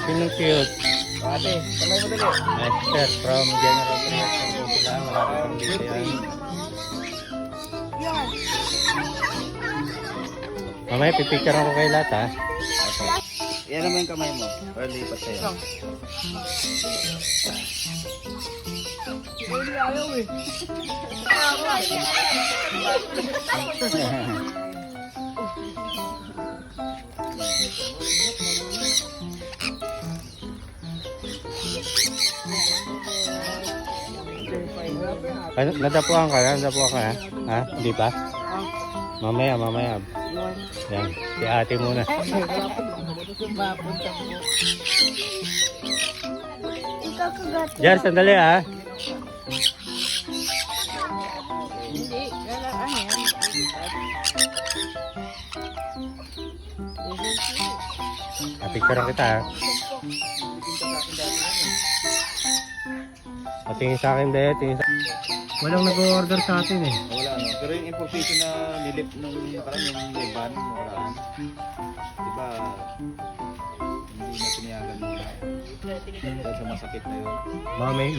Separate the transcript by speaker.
Speaker 1: Sinong cute?
Speaker 2: Ate, kamay mo dali.
Speaker 1: Esther from General Trias. Sila, malapit ang dito yan. Mamaya, pipicture ako kay lahat, ha?
Speaker 2: Yan naman yung kamay mo. Para lipat sa'yo. Hindi ayaw eh.
Speaker 1: Ano, nadapuan ka na? Nadapuan ka na? Ha? Hindi pa? Mamaya, mamaya. Yan, si ate muna. Jar, sandali ha. Picture kita ha. Tingin sa akin dahil, tingin sa... Walang nag-order sa atin eh.
Speaker 2: Wala ano. Pero yung importation na nilip nung parang yung Leban, nakaraan. Diba, hindi na pinayagan nila. Dahil sa masakit na yun.
Speaker 1: Baka may